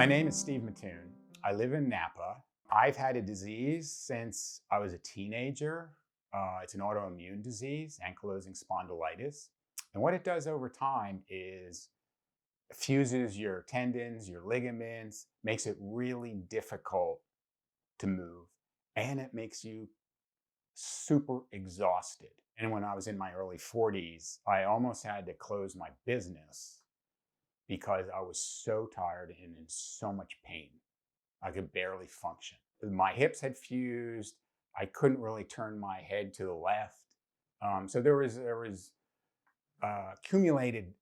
My name is Steve Mattoon. I live in Napa. I've had a disease since I was a teenager. It's an autoimmune disease, ankylosing spondylitis. And what it does over time is fuses your tendons, your ligaments, makes it really difficult to move, and it makes you super exhausted. And when I was in my early 40s, I almost had to close my business because I was so tired and in so much pain. I could barely function. My hips had fused. I couldn't really turn my head to the left. So there was accumulated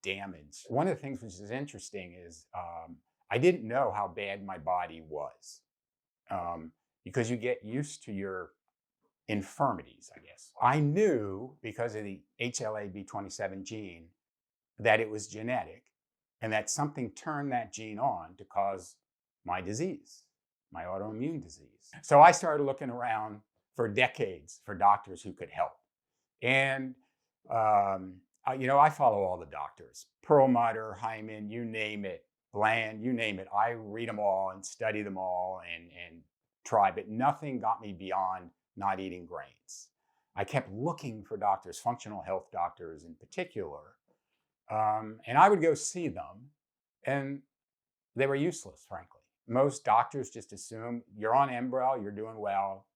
damage. One of the things which is interesting is I didn't know how bad my body was because you get used to your infirmities, I guess. I knew because of the HLA-B27 gene that it was genetic and that something turned that gene on to cause my disease, my autoimmune disease. So I started looking around for decades for doctors who could help. And, I follow all the doctors, Perlmutter, Hyman, you name it, Bland, you name it. I read them all and study them all and try, but nothing got me beyond not eating grains. I kept looking for doctors, functional health doctors in particular, and I would go see them, and they were useless, frankly. Most doctors just assume you're on Enbrel, you're doing well,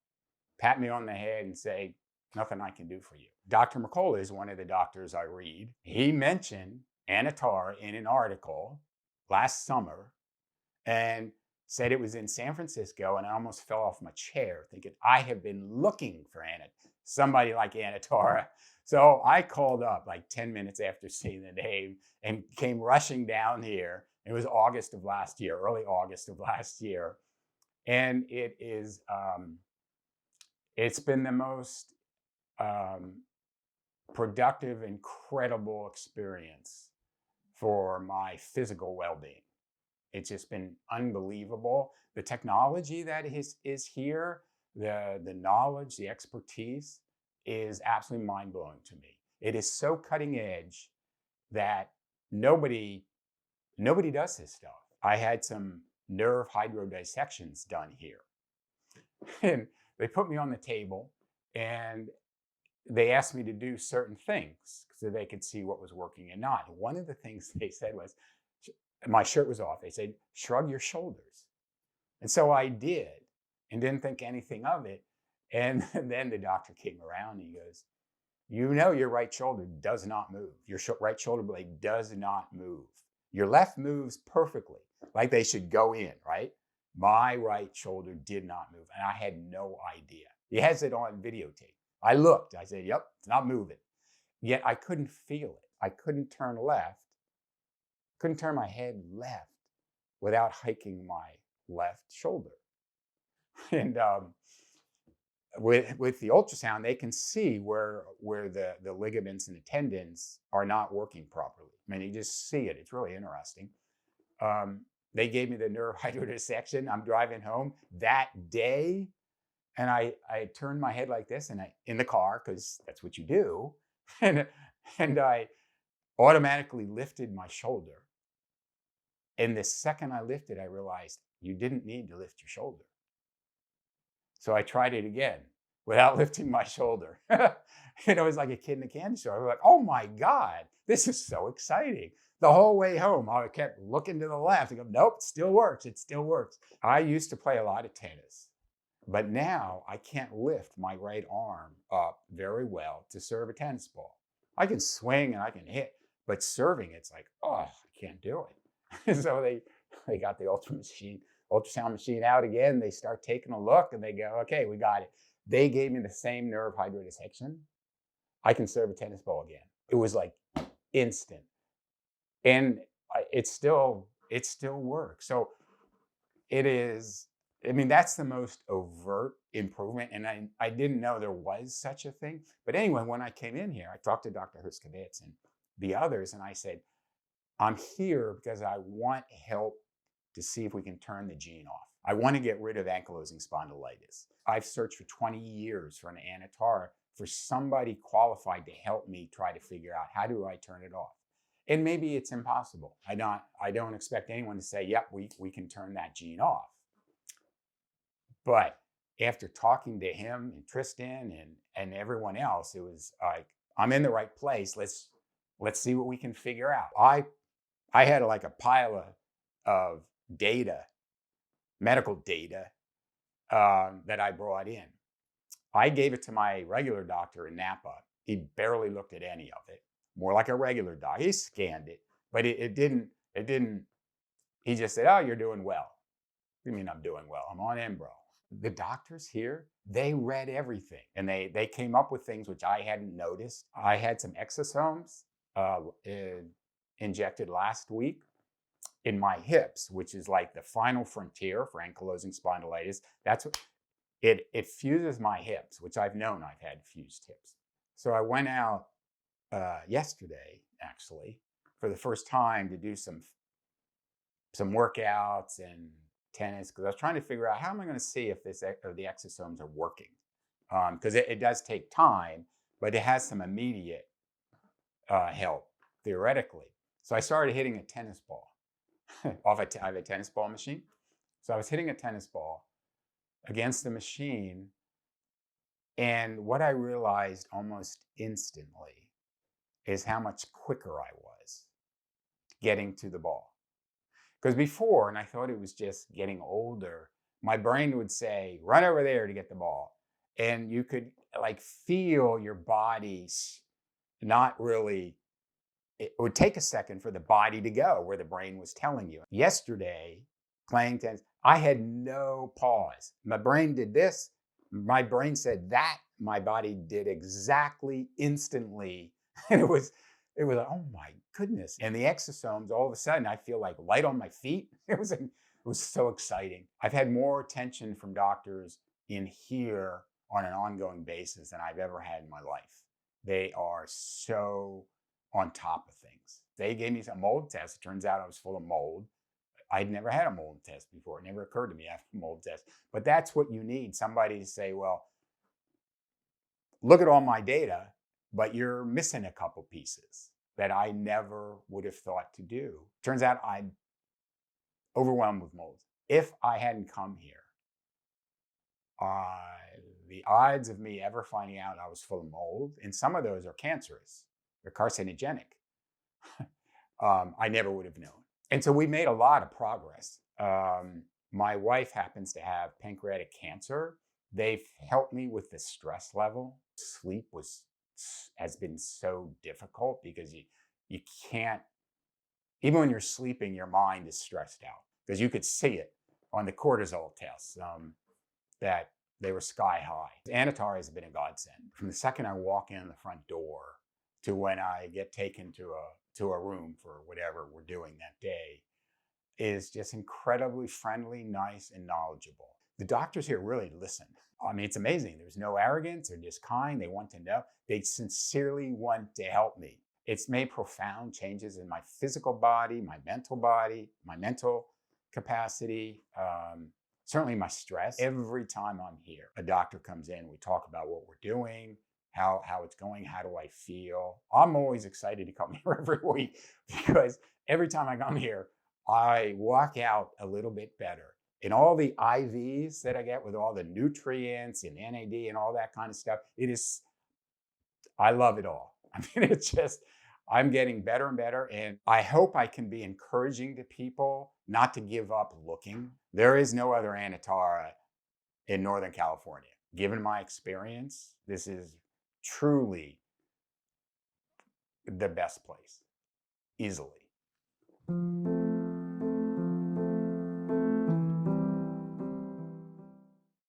pat me on the head and say, nothing I can do for you. Dr. Mercola is one of the doctors I read. He mentioned Anatara in an article last summer and said it was in San Francisco, and I almost fell off my chair thinking, I have been looking for somebody like Anatara. So I called up like 10 minutes after seeing the name and came rushing down here. It was August of last year, early August of last year. And it's been the most productive, incredible experience for my physical well-being. It's just been unbelievable. The technology that is here, the knowledge, the expertise is absolutely mind-blowing to me. It is so cutting edge that nobody does this stuff. I had some nerve hydrodissections done here. And they put me on the table and they asked me to do certain things so they could see what was working and not. One of the things they said was, my shirt was off. They said, shrug your shoulders. And so I did and didn't think anything of it. And then the doctor came around and he goes, your right shoulder does not move. Your right shoulder blade does not move. Your left moves perfectly, like they should go in, right? My right shoulder did not move, and I had no idea. He has it on videotape. I looked, I said, yep, it's not moving. Yet I couldn't feel it. I couldn't turn my head left without hiking my left shoulder. And with the ultrasound, they can see where the ligaments and the tendons are not working properly. I mean, you just see it. It's really interesting. They gave me the nerve hydrodissection. I'm driving home that day, and I turned my head like this, and in the car, because that's what you do, and I automatically lifted my shoulder. And the second I lifted, I realized you didn't need to lift your shoulder. So I tried it again without lifting my shoulder. And I was like a kid in a candy store. I was like, oh my God, this is so exciting. The whole way home, I kept looking to the left and go, nope, it still works. It still works. I used to play a lot of tennis, but now I can't lift my right arm up very well to serve a tennis ball. I can swing and I can hit, but serving, it's like, oh, I can't do it. So they got the ultrasound machine out again. They start taking a look and they go, okay, we got it. They gave me the same nerve hydrodissection. I can serve a tennis ball again. It was like instant. And it still works. So it is, I mean, that's the most overt improvement. And I didn't know there was such a thing. But anyway, when I came in here, I talked to Dr. Huskevitz and the others, and I said, I'm here because I want help to see if we can turn the gene off. I want to get rid of ankylosing spondylitis. I've searched for 20 years for an Anatara, for somebody qualified to help me try to figure out how do I turn it off. And maybe it's impossible. I don't expect anyone to say, yep, we can turn that gene off. But after talking to him and Tristan and everyone else, it was like, I'm in the right place. Let's see what we can figure out. I had like a pile of data, medical data, that I brought in. I gave it to my regular doctor in Napa. He barely looked at any of it. More like a regular doc. He scanned it, but it didn't. He just said, "Oh, you're doing well." What do you mean I'm doing well? I'm on Embro. The doctors here, they read everything, and they came up with things which I hadn't noticed. I had some exosomes injected last week in my hips, which is like the final frontier for ankylosing spondylitis. That's what it fuses my hips, which I've known I've had fused hips. So I went out yesterday, actually, for the first time to do some workouts and tennis, because I was trying to figure out how am I going to see if the exosomes are working, because it does take time, but it has some immediate help theoretically. So I started hitting a tennis ball I have a tennis ball machine. So I was hitting a tennis ball against the machine, and what I realized almost instantly is how much quicker I was getting to the ball. Because before, and I thought it was just getting older, my brain would say, run over there to get the ball. And you could like feel your body not really, it would take a second for the body to go where the brain was telling you. Yesterday, playing tennis, I had no pause. My brain did this. My brain said that. My body did exactly instantly. And it was like, oh my goodness. And the exosomes, all of a sudden, I feel like light on my feet. It was so exciting. I've had more attention from doctors in here on an ongoing basis than I've ever had in my life. They are so on top of things. They gave me some mold test. It turns out I was full of mold. I'd never had a mold test before. It never occurred to me to have a mold test. But that's what you need, somebody to say, well, look at all my data, but you're missing a couple pieces that I never would have thought to do. Turns out I'm overwhelmed with mold. If I hadn't come here, the odds of me ever finding out I was full of mold, and some of those are cancerous, they're carcinogenic, I never would have known. And so we made a lot of progress. My wife happens to have pancreatic cancer. They've helped me with the stress level. Sleep has been so difficult because you can't, even when you're sleeping, your mind is stressed out, because you could see it on the cortisol tests that they were sky high. Anatara has been a godsend. From the second I walk in the front door to when I get taken to a room for whatever we're doing that day, is just incredibly friendly, nice, and knowledgeable. The doctors here really listen. I mean, it's amazing. There's no arrogance. They're just kind. They want to know. They sincerely want to help me. It's made profound changes in my physical body, my mental capacity, certainly my stress. Every time I'm here, a doctor comes in, we talk about what we're doing, how it's going, how do I feel. I'm always excited to come here every week, because every time I come here, I walk out a little bit better. And all the IVs that I get with all the nutrients and NAD and all that kind of stuff, I love it all. I mean, I'm getting better and better. And I hope I can be encouraging to people not to give up looking. There is no other Anatara in Northern California. Given my experience, this is truly the best place, easily.